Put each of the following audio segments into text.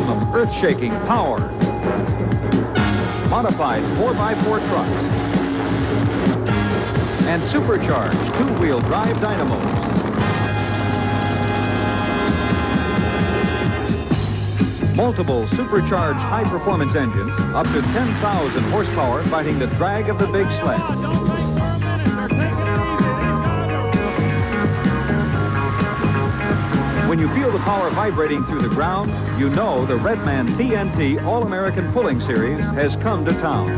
maximum earth-shaking power. Modified 4x4 trucks. And supercharged two-wheel drive dynamos. Multiple supercharged high-performance engines, up to 10,000 horsepower, fighting the drag of the big sled. When you feel the power vibrating through the ground, you know the Redman TNT All-American Pulling Series has come to town.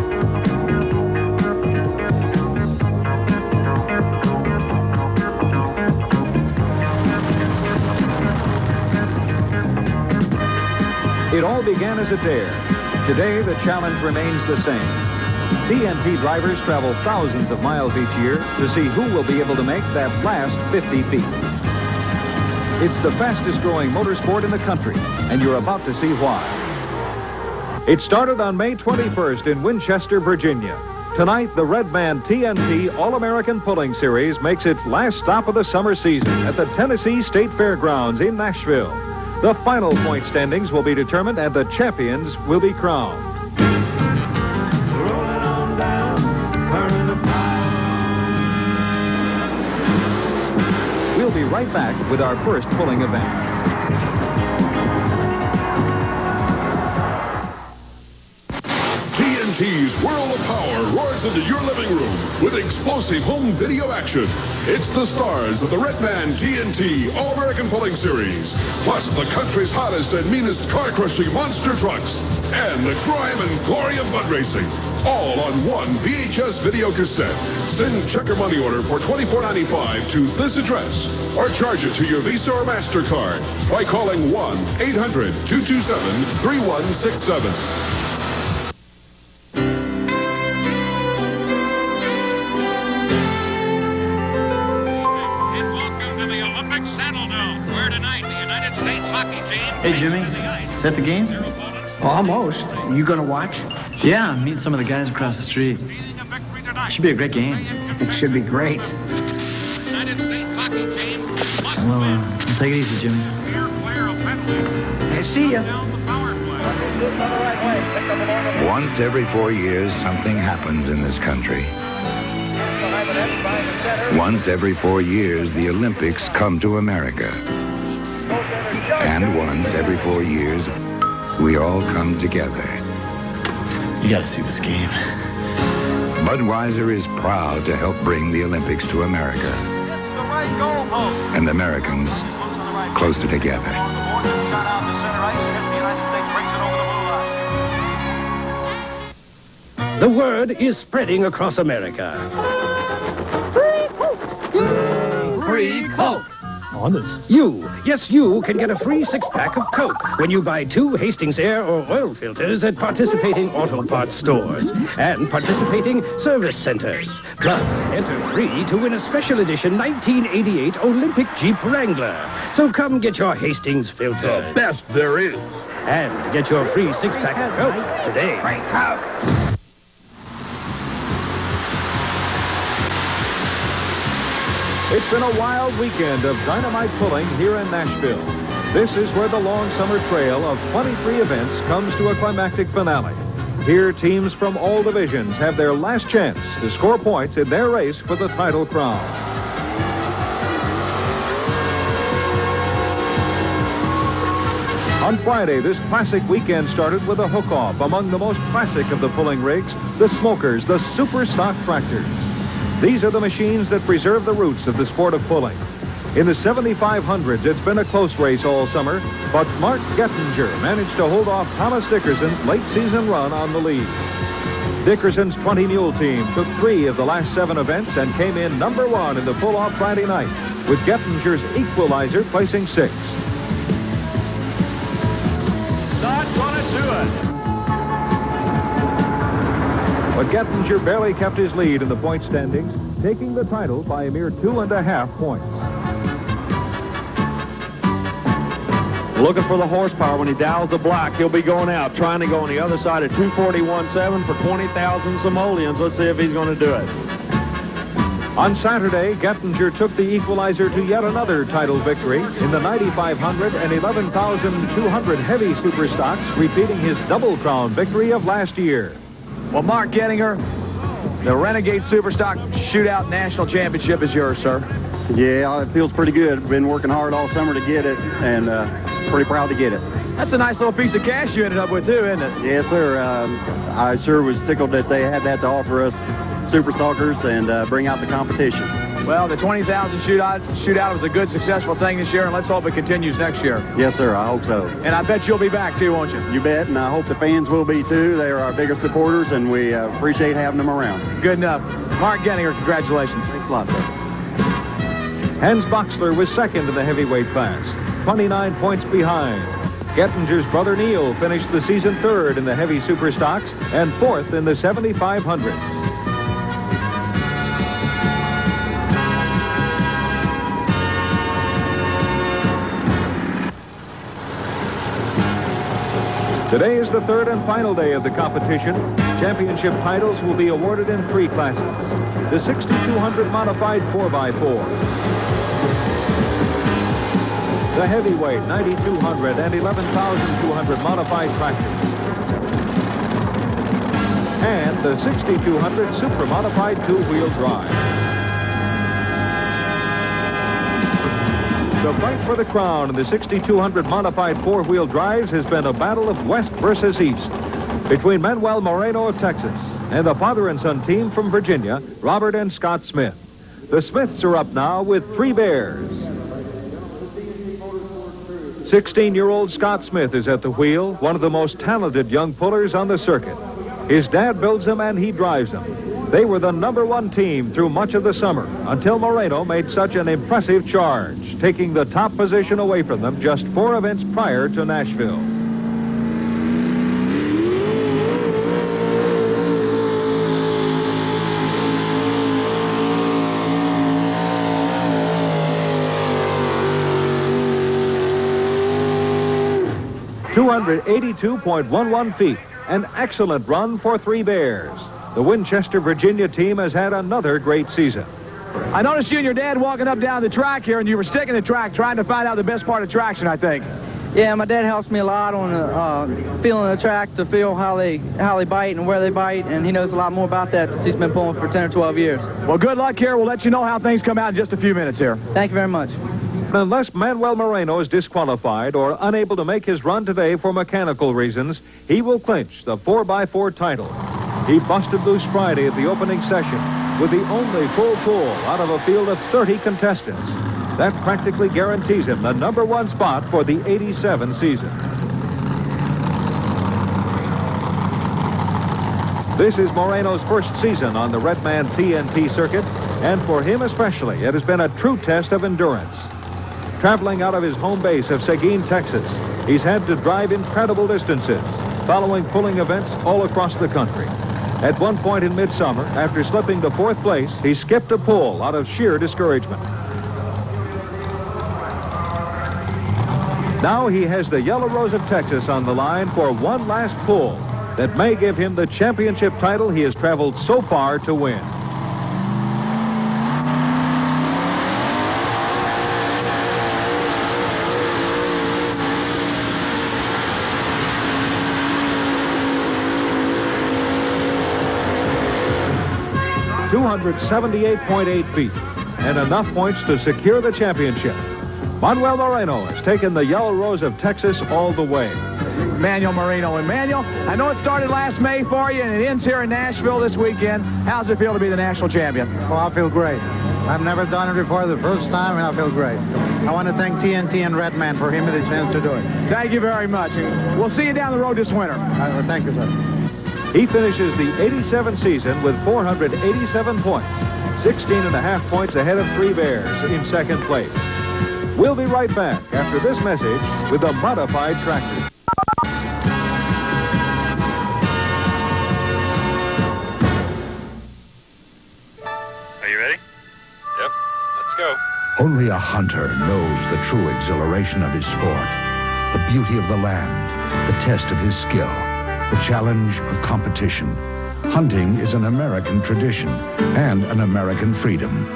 It all began as a dare. Today, the challenge remains the same. TNT drivers travel thousands of miles each year to see who will be able to make that last 50 feet. It's the fastest growing motorsport in the country, and you're about to see why. It started on May 21st in Winchester, Virginia. Tonight, the Redman TNT All-American Pulling Series makes its last stop of the summer season at the TN State Fairgrounds in Nashville. The final point standings will be determined and the champions will be crowned. Rolling on down, burning the fire. We'll be right back with our first pulling event. TNT's World of Power roars into your living room with explosive home video action. It's the stars of the Redman TNT All-American Pulling Series, plus the country's hottest and meanest car-crushing monster trucks, and the crime and glory of mud racing, all on one VHS video cassette. Send check or money order for $24.95 to this address, or charge it to your Visa or MasterCard by calling 1-800-227-3167. Hey, Jimmy, is that the game? Almost. You gonna watch? Yeah, I'm meeting some of the guys across the street. Should be a great game. It should be great. Well, take it easy, Jimmy. I see ya. Once every 4 years, something happens in this country. Once every 4 years, the Olympics come to America. And once every 4 years, we all come together. You gotta see this game. Budweiser is proud to help bring the Olympics to America. And Americans closer together. The word is spreading across America. Free Coke! Free Coke! Honest. Yes, you can get a free six-pack of Coke when you buy 2 Hastings air or oil filters at participating auto parts stores and participating service centers. Plus, enter free to win a special edition 1988 Olympic Jeep Wrangler. So come get your Hastings filter. The best there is. And get your free six-pack of Coke today. Free Coke. It's been a wild weekend of dynamite pulling here in Nashville. This is where the long summer trail of 23 events comes to a climactic finale. Here, teams from all divisions have their last chance to score points in their race for the title crown. On Friday, this classic weekend started with a hook-off among the most classic of the pulling rigs, the smokers, the super stock tractors. These are the machines that preserve the roots of the sport of pulling. In the 7500s, it's been a close race all summer, but Mark Gettinger managed to hold off Thomas Dickerson's late-season run on the lead. Dickerson's 20-mule team took 3 of the last 7 events and came in number 1 in the pull-off Friday night, with Gettinger's EQUALIZER placing 6th. Not gonna do it. But Gettinger barely kept his lead in the point standings, taking the title by a mere 2.5 points. Looking for the horsepower. When he dials the block, he'll be going out, trying to go on the other side at 241.7 for 20,000 simoleons. Let's see if he's going to do it. On Saturday, Gettinger took the equalizer to yet another title victory in the 9,500 and 11,200 heavy super stocks, repeating his double crown victory of last year. Well, Mark Gettinger, the Renegade Superstock Shootout National Championship is yours, sir. Yeah, it feels pretty good. Been working hard all summer to get it, and pretty proud to get it. That's a nice little piece of cash you ended up with, too, isn't it? Yes, sir. I sure was tickled that they had that to offer us Super Stalkers and bring out the competition. Well, the 20,000 shootout was a good, successful thing this year, and let's hope it continues next year. Yes, sir. I hope so. And I bet you'll be back, too, won't you? You bet, and I hope the fans will be, too. They are our biggest supporters, and we appreciate having them around. Good enough. Mark Gettinger, congratulations. Thanks a lot, sir. Hans Boxler was second in the heavyweight class, 29 points behind. Gettinger's brother Neil finished the season third in the heavy super stocks and fourth in the 7,500. Today is the third and final day of the competition. Championship titles will be awarded in three classes. The 6,200 modified 4x4. The heavyweight 9,200 and 11,200 modified tractors. And the 6,200 super modified two-wheel drive. The fight for the crown in the 6,200 modified four-wheel drives has been a battle of West versus East between Manuel Moreno of Texas and the father and son team from Virginia, Robert and Scott Smith. The Smiths are up now with 3 bears. 16-year-old Scott Smith is at the wheel, one of the most talented young pullers on the circuit. His dad builds them and he drives them. They were the #1 team through much of the summer until Moreno made such an impressive charge, taking the top position away from them just 4 events prior to Nashville. .282.11 feet, an excellent run for 3 bears. The Winchester, Virginia team has had another great season. I noticed you and your dad walking up down the track here, and you were sticking the track, trying to find out the best part of traction, I think. Yeah, my dad helps me a lot on feeling the track to feel how they bite and where they bite, and he knows a lot more about that since he's been pulling for 10 or 12 years. Well, good luck here. We'll let you know how things come out in just a few minutes here. Thank you very much. Unless Manuel Moreno is disqualified or unable to make his run today for mechanical reasons, he will clinch the 4x4 title. He busted loose Friday at the opening session with the only full pull out of a field of 30 contestants. That practically guarantees him the #1 spot for the '87 season. This is Moreno's first season on the Redman TNT circuit, and for him especially, it has been a true test of endurance. Traveling out of his home base of Seguin, Texas, he's had to drive incredible distances, following pulling events all across the country. At one point in midsummer, after slipping to 4th place, he skipped a pull out of sheer discouragement. Now he has the Yellow Rose of Texas on the line for one last pull that may give him the championship title he has traveled so far to win. .278.8 feet, and enough points to secure the championship. Manuel Moreno has taken the Yellow Rose of Texas all the way. Manuel Moreno. And Manuel, I know it started last May for you, and it ends here in Nashville this weekend. How's it feel to be the national champion? Oh, I feel great. I've never done it before, the first time, and I feel great. I want to thank TNT and Redman for giving me the chance to do it. Thank you very much. We'll see you down the road this winter. Thank you, sir. He finishes the '87 season with 487 points, 16.5 points ahead of 3 bears in second place. We'll be right back after this message with the modified tractor. Are you ready? Yep. Let's go. Only a hunter knows the true exhilaration of his sport, the beauty of the land, the test of his skill, the challenge of competition. Hunting is an American tradition and an American freedom.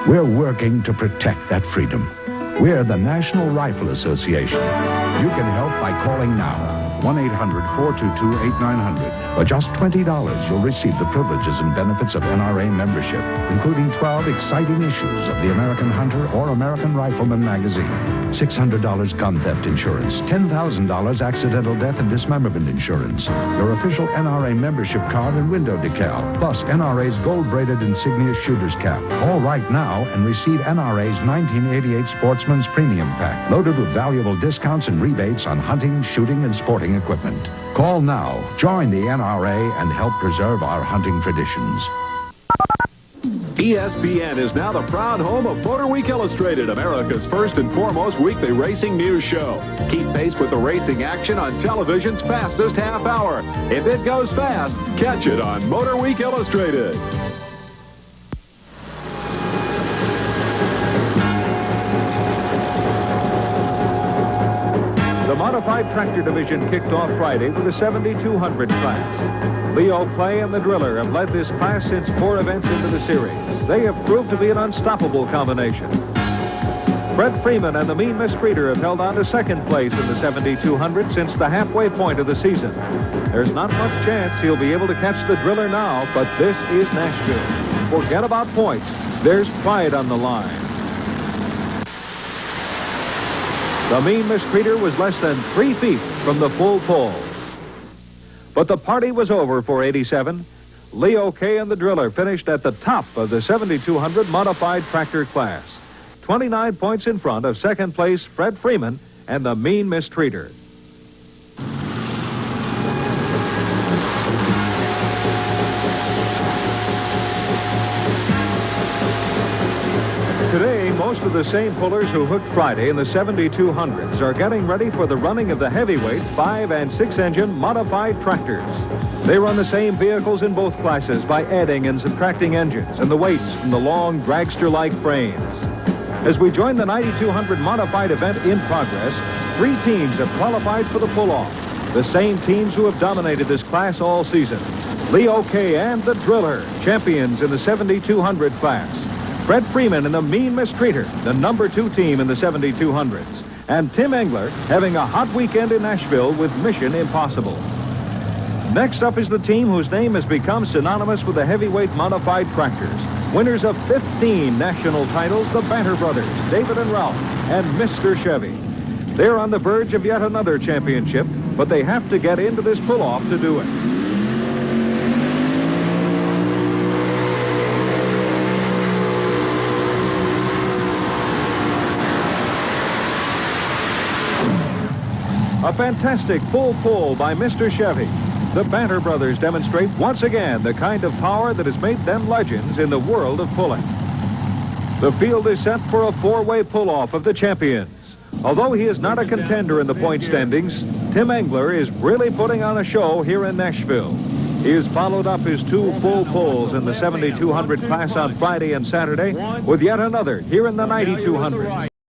We're working to protect that freedom. We're the National Rifle Association. You can help by calling now. 1-800-422-8900. For just $20, you'll receive the privileges and benefits of NRA membership, including 12 exciting issues of the American Hunter or American Rifleman magazine, $600 gun theft insurance, $10,000 accidental death and dismemberment insurance, your official NRA membership card and window decal, plus NRA's gold-braided insignia shooter's cap. Call right now and receive NRA's 1988 Sportsman's Premium Pack, loaded with valuable discounts and rebates on hunting, shooting, and sporting equipment. Call now, join the NRA, and help preserve our hunting traditions. ESPN is now the proud home of Motor Week Illustrated, America's first and foremost weekly racing news show. Keep pace with the racing action on television's fastest half hour. If it goes fast, catch it on Motor Week Illustrated. The Modified Tractor Division kicked off Friday with the 7200 class. Leo Clay and the Driller have led this class since 4 events into the series. They have proved to be an unstoppable combination. Fred Freeman and the Mean Mistreater have held on to second place in the 7200 since the halfway point of the season. There's not much chance he'll be able to catch the Driller now, but this is Nashville. Forget about points. There's pride on the line. The Mean Mistreater was less than 3 feet from the full pole. But the party was over for 87. Leo K. and the Driller finished at the top of the 7200 modified tractor class. 29 points in front of second place Fred Freeman and the Mean Mistreater. Today, most of the same pullers who hooked Friday in the 7200s are getting ready for the running of the heavyweight 5- and 6-engine modified tractors. They run the same vehicles in both classes by adding and subtracting engines and the weights from the long dragster-like frames. As we join the 9200 modified event in progress, 3 teams have qualified for the pull-off. The same teams who have dominated this class all season. Leo K. and the Driller, champions in the 7200 class. Fred Freeman and the Mean Mistreater, the number 2 team in the 7200s. And Tim Engler having a hot weekend in Nashville with Mission Impossible. Next up is the team whose name has become synonymous with the heavyweight modified tractors. Winners of 15 national titles, the Banter brothers, David and Ralph, and Mr. Chevy. They're on the verge of yet another championship, but they have to get into this pull-off to do it. A fantastic full pull by Mr. Chevy. The Banter brothers demonstrate once again the kind of power that has made them legends in the world of pulling. The field is set for a 4-way pull-off of the champions. Although he is not a contender in the point standings, Tim Engler is really putting on a show here in Nashville. He has followed up his 2 full pulls in the 7200 class on Friday and Saturday with yet another here in the 9200.